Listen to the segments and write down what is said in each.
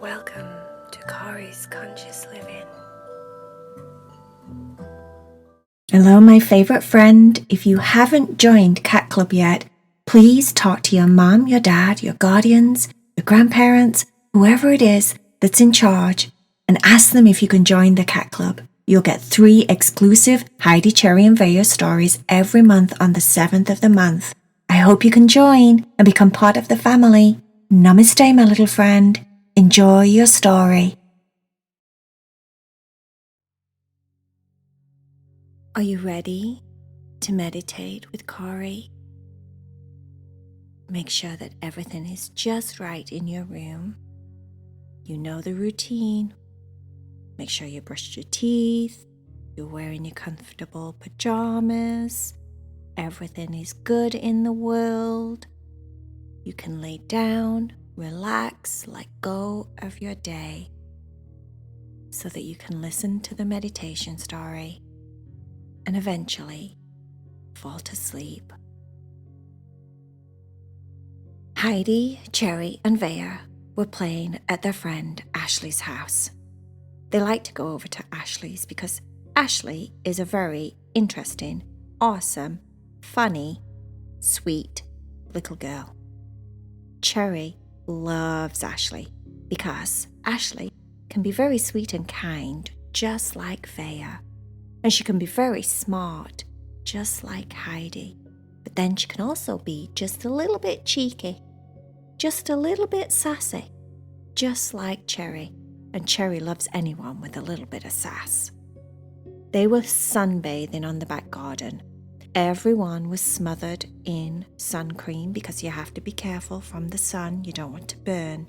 Welcome to Cory's Conscious Living. Hello, my favourite friend. If you haven't joined Cat Club yet, please talk to your mum, your dad, your guardians, your grandparents, whoever it is that's in charge, and ask them if you can join the Cat Club. You'll get 3 exclusive Heidi, Cherry and Vaya stories every month on the 7th of the month. I hope you can join and become part of the family. Namaste, my little friend. Enjoy your story. Are you ready to meditate with Cory? Make sure that everything is just right in your room. You know the routine. Make sure you brushed your teeth. You're wearing your comfortable pajamas. Everything is good in the world. You can lay down, relax, let go of your day so that you can listen to the meditation story and eventually fall to sleep. Heidi, Cherry and Vaya were playing at their friend Ashley's house. They like to go over to Ashley's because Ashley is a very interesting, awesome, funny, sweet little girl. Cherry loves Ashley because Ashley can be very sweet and kind, just like Vaya. And she can be very smart, just like Heidi. But then she can also be just a little bit cheeky, just a little bit sassy, just like Cherry. And Cherry loves anyone with a little bit of sass. They were sunbathing on the back garden. Everyone was smothered in sun cream because you have to be careful from the sun. You don't want to burn.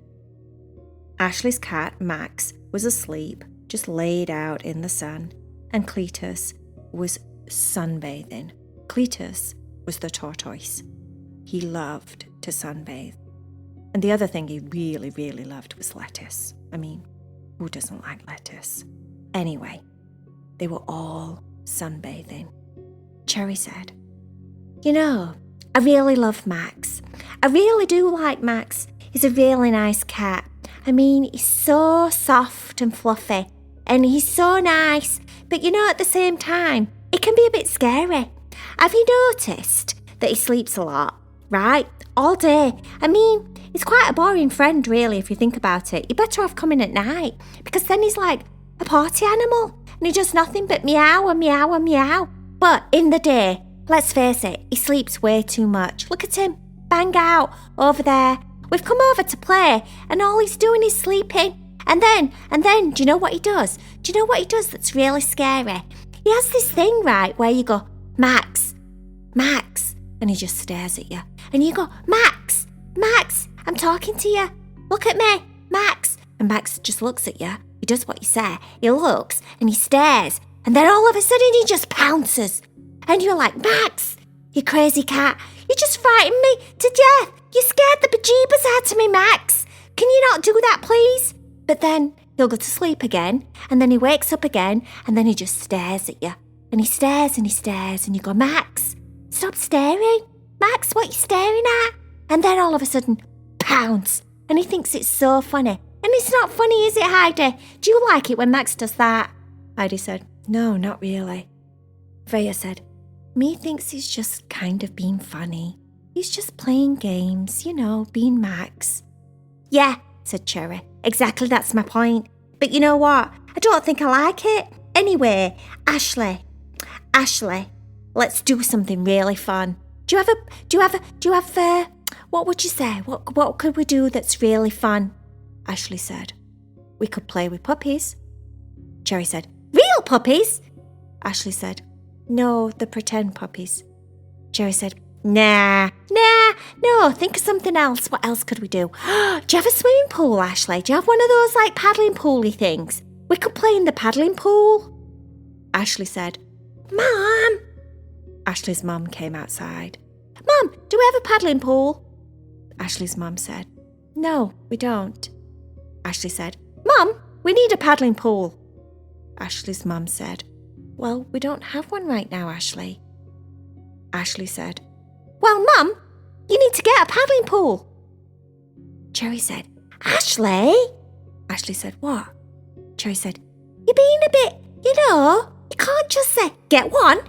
Ashley's cat, Max, was asleep, just laid out in the sun. And Cletus was sunbathing. Cletus was the tortoise. He loved to sunbathe. And the other thing he really, really loved was lettuce. I mean, who doesn't like lettuce? Anyway, they were all sunbathing. Cherry said, "You know, I really love Max. I really do like Max. He's a really nice cat. I mean, he's so soft and fluffy, and he's so nice. But you know, at the same time, it can be a bit scary. Have you noticed that he sleeps a lot, right? All day. I mean, he's quite a boring friend, really, if you think about it. You're better off coming at night, because then he's like a party animal, and he does nothing but meow and meow and meow. But in the day, let's face it, he sleeps way too much. Look at him, bang out over there. We've come over to play, and all he's doing is sleeping. And then, do you know what he does? Do you know what he does that's really scary? He has this thing, right, where you go, Max, Max, and he just stares at you. And you go, Max, Max, I'm talking to you. Look at me, Max. And Max just looks at you. He does what you say. He looks and he stares. And then all of a sudden he just pounces. And you're like, Max, you crazy cat. You just frightened me to death. You scared the bejeebers out of me, Max. Can you not do that, please? But then he'll go to sleep again. And then he wakes up again. And then he just stares at you. And he stares and he stares. And you go, Max, stop staring. Max, what are you staring at? And then all of a sudden, pounce. And he thinks it's so funny. And it's not funny, is it, Heidi? Do you like it when Max does that? Heidi said, no, not really. Vaya said, me thinks he's just kind of being funny. He's just playing games, you know, being Max. Yeah, said Cherry. Exactly, that's my point. But you know what? I don't think I like it. Anyway, Ashley, let's do something really fun. Do you have what would you say? What could we do that's really fun? Ashley said, we could play with puppies. Cherry said, real puppies? Ashley said, no, the pretend puppies. Cherry said, no, think of something else. What else could we do? Do you have a swimming pool, Ashley? Do you have one of those like paddling pooly things? We could play in the paddling pool. Ashley said, Mom. Ashley's mum came outside. Mum, do we have a paddling pool? Ashley's mum said, no, we don't. Ashley said, Mum, we need a paddling pool. Ashley's mum said, well, we don't have one right now, Ashley. Ashley said, well, Mum, you need to get a paddling pool. Cherry said, Ashley? Ashley said, what? Cherry said, you're being a bit, you can't just say, get one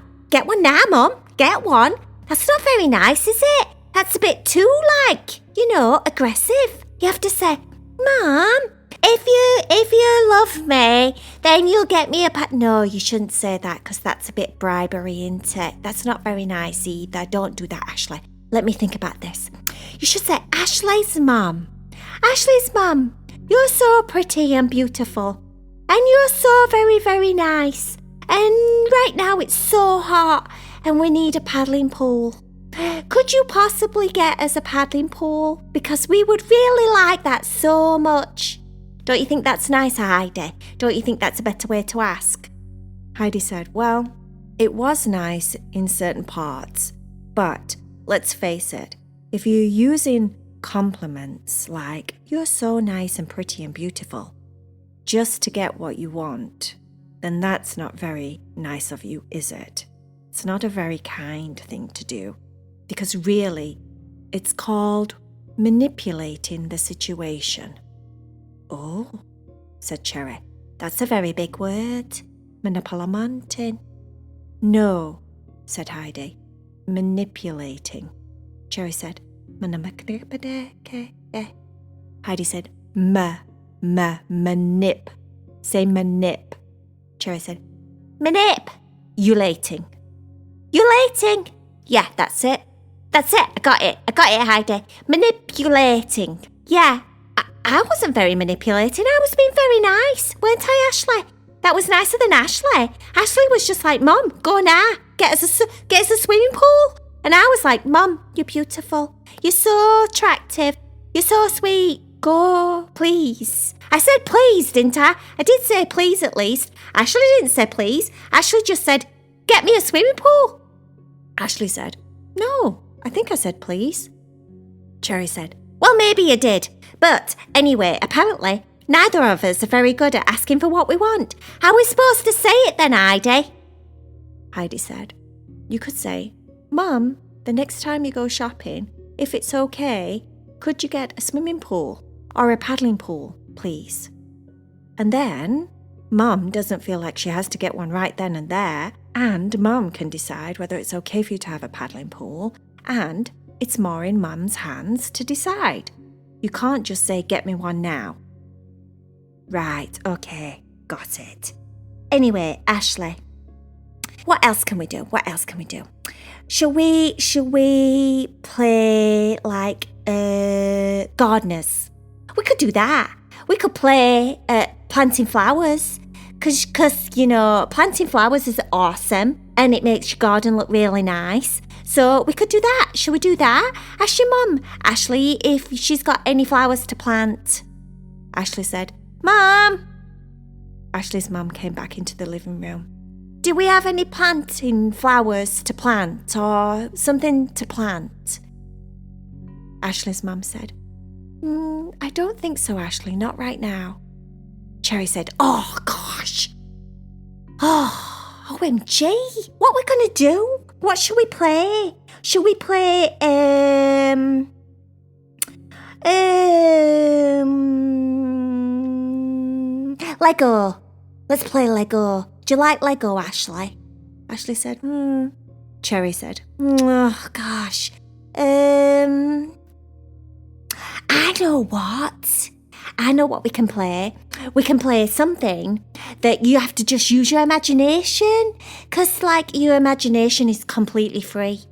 now, Mum, get one. That's not very nice, is it? That's a bit too, aggressive. You have to say, Mum, if you love me, then you'll get me a pat. No, you shouldn't say that because that's a bit bribery, isn't it? That's not very nice either. Don't do that, Ashley. Let me think about this. You should say, Ashley's mum. Ashley's mum, you're so pretty and beautiful. And you're so very, very nice. And right now it's so hot and we need a paddling pool. Could you possibly get us a paddling pool? Because we would really like that so much. Don't you think that's nice, Heidi? Don't you think that's a better way to ask? Heidi said, well, it was nice in certain parts, but let's face it, if you're using compliments like, you're so nice and pretty and beautiful, just to get what you want, then that's not very nice of you, is it? It's not a very kind thing to do, because really, it's called manipulating the situation. Oh, said Cherry, that's a very big word. Manipulating. No, said Heidi, manipulating. Cherry said, Heidi said, manip. Say manip. Cherry said, manip-ulating. Ulating. Yeah, that's it. I got it, Heidi. Manipulating. Yeah. I wasn't very manipulating. I was being very nice, weren't I, Ashley? That was nicer than Ashley. Ashley was just like, Mum, go now. Get us a swimming pool. And I was like, Mum, you're beautiful. You're so attractive. You're so sweet. Go, please. I said please, didn't I? I did say please at least. Ashley didn't say please. Ashley just said, get me a swimming pool. Ashley said, no, I think I said please. Cherry said, well, maybe you did. But anyway, apparently, neither of us are very good at asking for what we want. How are we supposed to say it then, Heidi? Heidi said, you could say, Mum, the next time you go shopping, if it's okay, could you get a swimming pool or a paddling pool, please? And then Mum doesn't feel like she has to get one right then and there, and Mum can decide whether it's okay for you to have a paddling pool, and it's more in Mum's hands to decide. You can't just say, get me one now. Right, okay, got it. Anyway, Ashley, what else can we do? Shall we play like gardeners? We could do that. We could play planting flowers. Because, planting flowers is awesome and it makes your garden look really nice. So we could do that. Shall we do that? Ask your mum, Ashley, if she's got any flowers to plant. Ashley said, Mum. Ashley's mum came back into the living room. Do we have any planting flowers to plant or something to plant? Ashley's mum said, I don't think so, Ashley, not right now. Cherry said, oh, gosh. Oh, OMG. What are we going to do? What should we play? Should we play, Lego. Let's play Lego. Do you like Lego, Ashley? Ashley said, Cherry said, oh, gosh. I know what we can play. We can play something that you have to just use your imagination. Because, your imagination is completely free.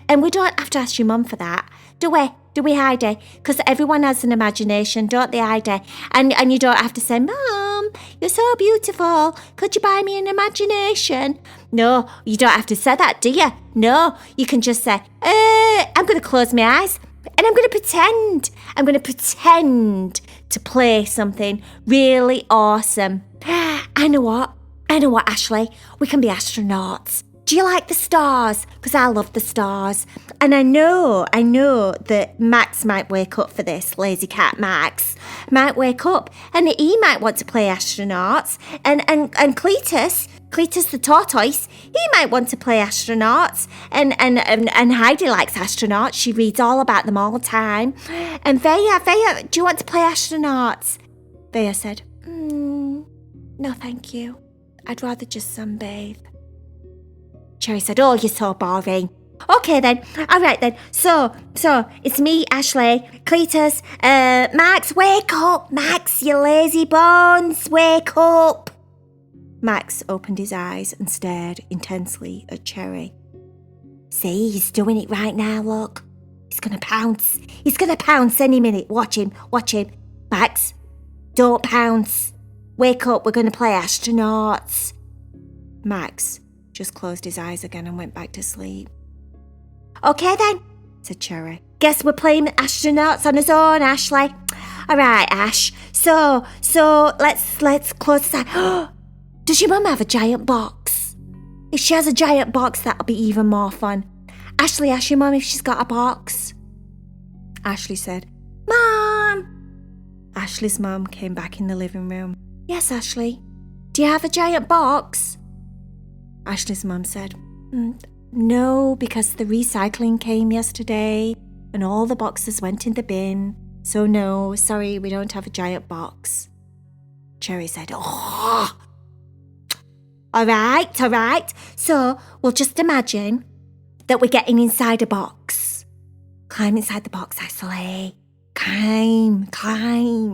And we don't have to ask your mum for that, do we? Do we, Heidi? Because everyone has an imagination, don't they, Heidi? And you don't have to say, Mum, you're so beautiful. Could you buy me an imagination? No, you don't have to say that, do you? No, you can just say, I'm going to close my eyes. And I'm going to pretend. To play something really awesome. I know what, Ashley. We can be astronauts. Do you like the stars? Because I love the stars. And I know that Max might wake up for this. Lazy cat Max might wake up and he might want to play astronauts. And Cletus, Cletus the tortoise, he might want to play astronauts. And Heidi likes astronauts. She reads all about them all the time. And Vaya, do you want to play astronauts? Vaya said, no, thank you. I'd rather just sunbathe. Cherry said, oh, you're so boring. Okay then, all right then. So it's me, Ashley, Cletus, Max, wake up, Max, you lazy bones, wake up. Max opened his eyes and stared intensely at Cherry. See, he's doing it right now, look. He's gonna pounce any minute. Watch him. Max, don't pounce. Wake up, we're gonna play astronauts. Max just closed his eyes again and went back to sleep. Okay then, said Cherry. Guess we're playing astronauts on his own, Ashley. All right, Ash. So let's close his eyes. Does your mum have a giant box? If she has a giant box, that'll be even more fun. Ashley, ask your mum if she's got a box. Ashley said, Mom! Ashley's mum came back in the living room. Yes, Ashley. Do you have a giant box? Ashley's mum said, no, because the recycling came yesterday and all the boxes went in the bin. So no, sorry, we don't have a giant box. Cherry said, oh! All right. So we'll just imagine that we're getting inside a box. Climb inside the box, Ashley. Climb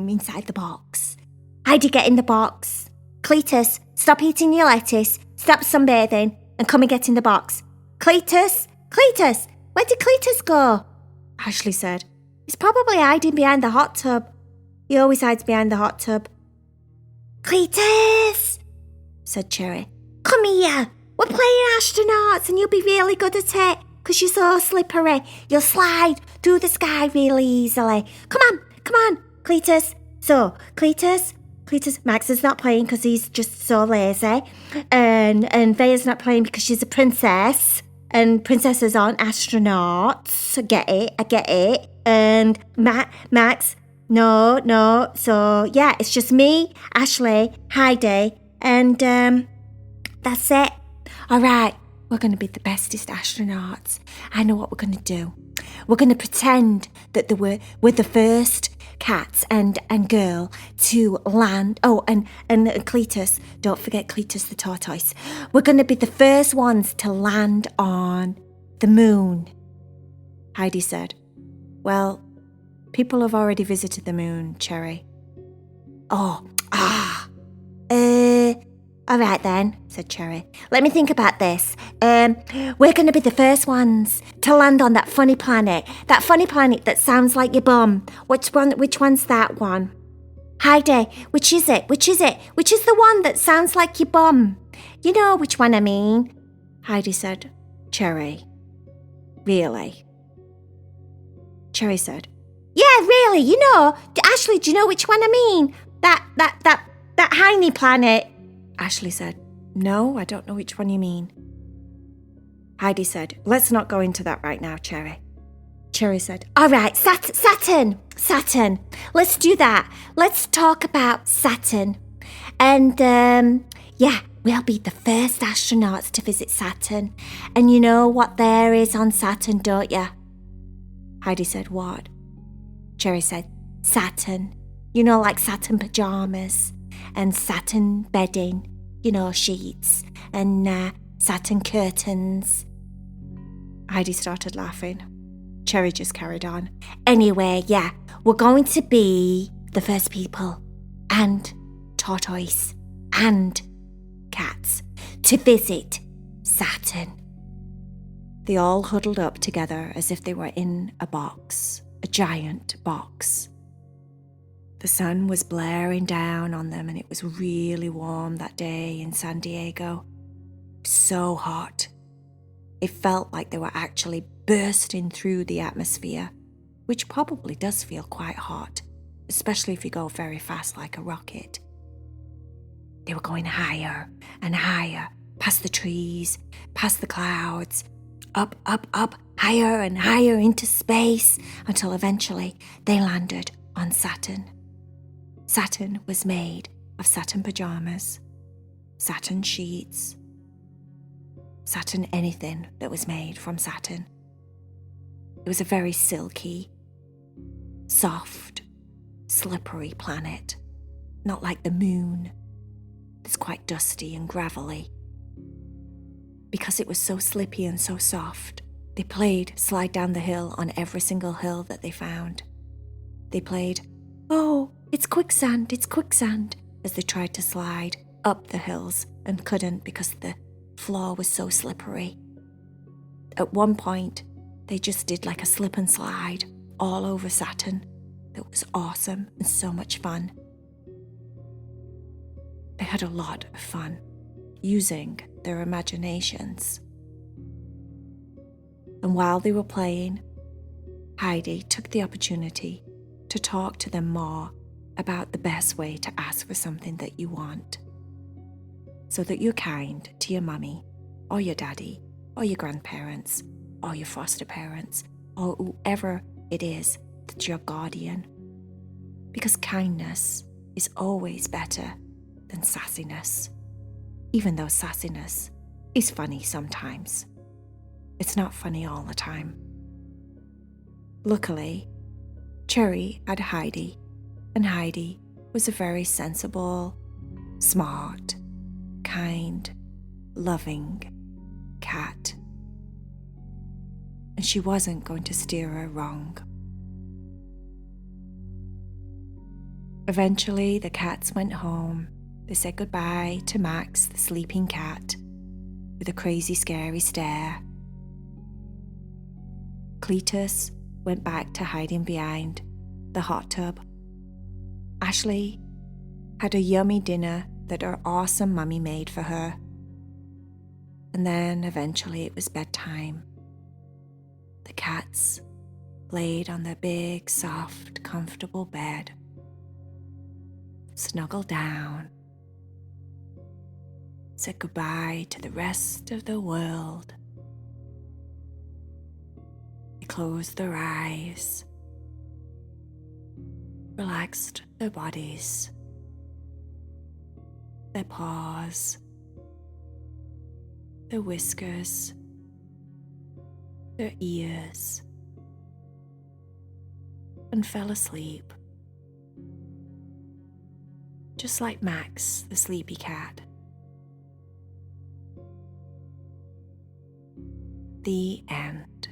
inside the box. Heidi, get in the box. Cletus, stop eating your lettuce, stop sunbathing, and come and get in the box. Cletus, where did Cletus go? Ashley said, he's probably hiding behind the hot tub. He always hides behind the hot tub. Cletus, said Cherry. Come here. We're playing astronauts and you'll be really good at it because you're so slippery. You'll slide through the sky really easily. Come on, Cletus. So, Cletus, Max is not playing because he's just so lazy. And Vaya's not playing because she's a princess. And princesses aren't astronauts. I get it. And Max, no. So, yeah, it's just me, Ashley, Heidi, and that's it. All right, we're going to be the bestest astronauts. I know what we're going to do. We're going to pretend that we're the first cats and girl to land. Oh, and Cletus, don't forget Cletus the tortoise. We're going to be the first ones to land on the moon. Heidi said, well, people have already visited the moon, Cherry. All right then, said Cherry. Let me think about this. We're going to be the first ones to land on that funny planet. That funny planet that sounds like your bum. Which one's that one? Heidi, which is it? Which is the one that sounds like your bum? You know which one I mean. Heidi said, Cherry. Really? Cherry said, yeah, really, you know. Ashley, do you know which one I mean? That tiny planet. Ashley said, no, I don't know which one you mean. Heidi said, let's not go into that right now, Cherry. Cherry said, all right, Saturn. Let's do that. Let's talk about Saturn. And, we'll be the first astronauts to visit Saturn. And you know what there is on Saturn, don't you? Heidi said, what? Cherry said, Saturn. You know, like satin pajamas. And satin bedding, you know, sheets, and satin curtains. Heidi started laughing. Cherry just carried on. Anyway, yeah, we're going to be the first people and tortoise and cats to visit Saturn. They all huddled up together as if they were in a box, a giant box. The sun was blaring down on them and it was really warm that day in San Diego. So hot. It felt like they were actually bursting through the atmosphere, which probably does feel quite hot, especially if you go very fast like a rocket. They were going higher and higher, past the trees, past the clouds, up, higher and higher into space, until eventually they landed on Saturn. Saturn was made of satin pajamas. satin sheets, satin anything that was made from satin. It was a very silky, soft, slippery planet, not like the moon. It's quite dusty and gravelly. Because it was so slippy and so soft, they played slide down the hill on every single hill that they found. They played, "Oh, it's quicksand, as they tried to slide up the hills and couldn't because the floor was so slippery. At one point, they just did like a slip and slide all over satin. That was awesome and so much fun. They had a lot of fun using their imaginations. And while they were playing, Heidi took the opportunity to talk to them more about the best way to ask for something that you want, so that you're kind to your mummy or your daddy or your grandparents or your foster parents or whoever it is that's your guardian. Because kindness is always better than sassiness, even though sassiness is funny sometimes. It's not funny all the time. Luckily, Cherry had Heidi, and Heidi was a very sensible, smart, kind, loving cat. And she wasn't going to steer her wrong. Eventually, the cats went home. They said goodbye to Max, the sleeping cat, with a crazy, scary stare. Cletus went back to hiding behind the hot tub. Ashley had a yummy dinner that her awesome mummy made for her. And then eventually it was bedtime. The cats laid on their big, soft, comfortable bed, snuggled down, said goodbye to the rest of the world. They closed their eyes, relaxed their bodies, their paws, their whiskers, their ears, and fell asleep. Just like Max, the sleepy cat. The end.